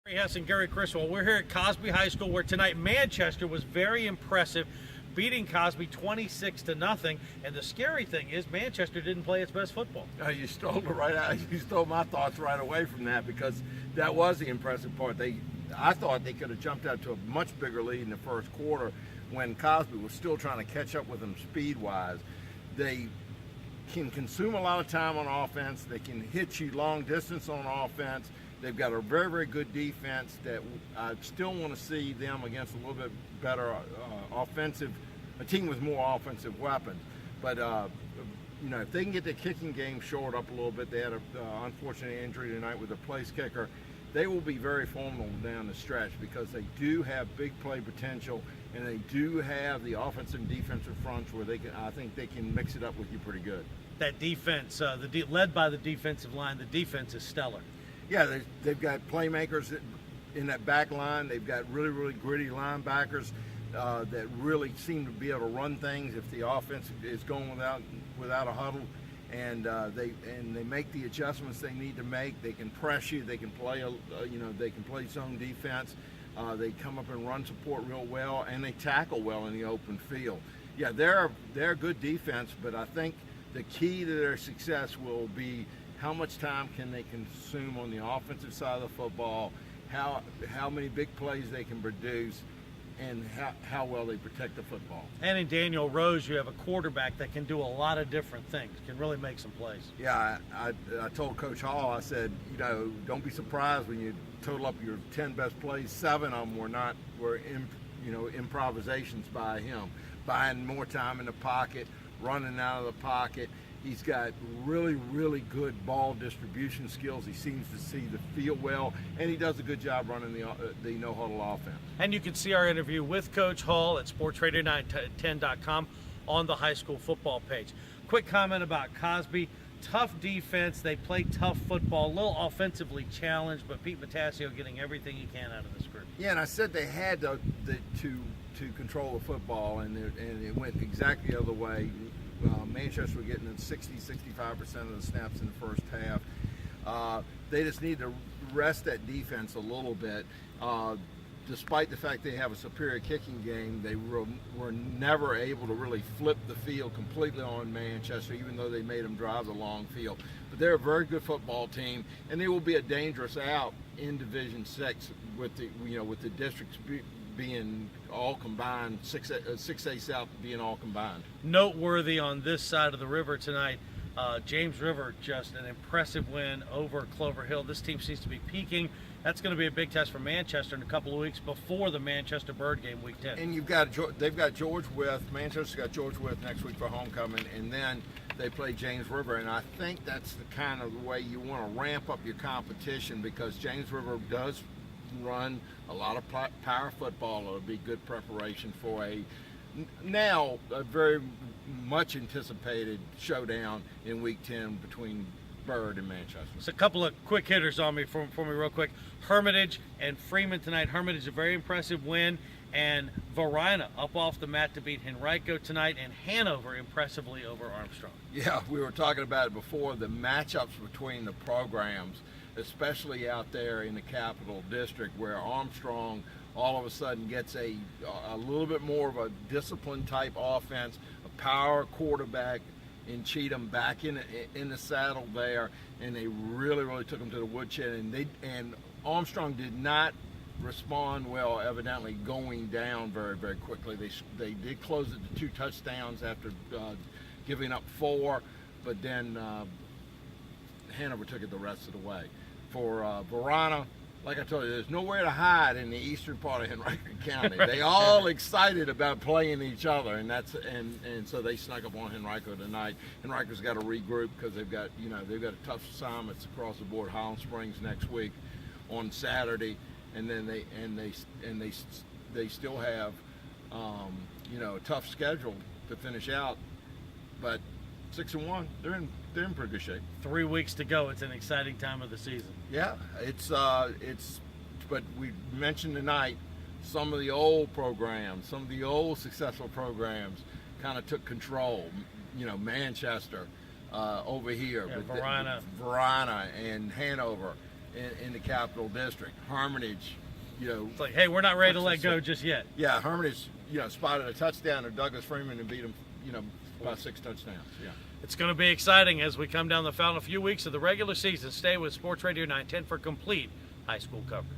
Hess and Gary Criswell. We're here at Cosby High School, where tonight Manchester was very impressive, beating Cosby 26-0. And the scary thing is Manchester didn't play its best football. You stole it right out. You stole my thoughts right away from that, because that was the impressive part. I thought they could have jumped out to a much bigger lead in the first quarter when Cosby was still trying to catch up with them speed-wise. They can consume a lot of time on offense. They can hit you long distance on offense. They've got a very, very good defense that I still want to see them against a little bit better a team with more offensive weapons. But, if they can get the kicking game shored up a little bit, they had an unfortunate injury tonight with a place kicker, they will be very formidable down the stretch, because they do have big play potential, and they do have the offensive and defensive fronts where I think they can mix it up with you pretty good. That defense, led by the defensive line, the defense is stellar. Yeah, they've got playmakers in that back line. They've got really, really gritty linebackers that really seem to be able to run things if the offense is going without a huddle, and they make the adjustments they need to make. They can press you. They can play they can play zone defense. They come up and run support real well, and they tackle well in the open field. Yeah, they're a good defense, but I think the key to their success will be how much time can they consume on the offensive side of the football, how many big plays they can produce, and how well they protect the football. And in Daniel Rose, you have a quarterback that can do a lot of different things, can really make some plays. Yeah, I told Coach Hall, I said, don't be surprised when you total up your 10 best plays, 7 of them were improvisations by him, buying more time in the pocket, running out of the pocket. He's got really, really good ball distribution skills. He seems to see the field well, and he does a good job running the no-huddle offense. And you can see our interview with Coach Hall at sportsradio910.com on the high school football page. Quick comment about Cosby. Tough defense. They play tough football, a little offensively challenged, but Pete Matasio getting everything he can out of this group. Yeah, and I said they had to control the football, and it went exactly the other way. Manchester were getting 60-65% of the snaps in the first half. They just need to rest that defense a little bit. Despite the fact they have a superior kicking game, they were never able to really flip the field completely on Manchester, even though they made them drive the long field. But they're a very good football team, and they will be a dangerous out in Division 6 with the districts being all combined, 6A South being all combined. Noteworthy on this side of the river tonight, James River, just an impressive win over Clover Hill. This team seems to be peaking. That's going to be a big test for Manchester in a couple of weeks before the Manchester Bird game, Week 10. And they've got George Wythe. Manchester's got George Wythe next week for homecoming, and then they play James River. And I think that's the kind of way you want to ramp up your competition, because James River does run a lot of power football. It'll be good preparation for a very much anticipated showdown in Week 10 between Bird and Manchester. So a couple of quick hitters on me for me real quick. Hermitage and Freeman tonight. Hermitage a very impressive win, and Varina up off the mat to beat Henrico tonight, and Hanover impressively over Armstrong. Yeah, we were talking about it before, the matchups between the programs, especially out there in the Capital District, where Armstrong all of a sudden gets a little bit more of a disciplined type offense, a power quarterback in Cheatham back in the saddle there, and they really, really took him to the woodshed, and Armstrong did not respond well, evidently going down very, very quickly. They did close it to 2 touchdowns after giving up 4, but then Hanover took it the rest of the way. For Varina, like I told you, there's nowhere to hide in the eastern part of Henrico County. They all excited about playing each other, and so they snuck up on Henrico tonight. Henrico's got to regroup, because they've got a tough assignments across the board. Highland Springs next week on Saturday, and then they still have a tough schedule to finish out, but 6-1, they're in pretty good shape. 3 weeks to go. It's an exciting time of the season. Yeah, but we mentioned tonight some of the old programs, some of the old successful programs kind of took control. Manchester over here, yeah, Varina and Hanover, in the Capital District. Hermitage, It's like, hey, we're not ready to let go just yet. Yeah, Hermitage, spotted a touchdown of Douglas Freeman and beat him, by 6 touchdowns. Yeah. It's going to be exciting as we come down the final few weeks of the regular season. Stay with Sports Radio 910 for complete high school coverage.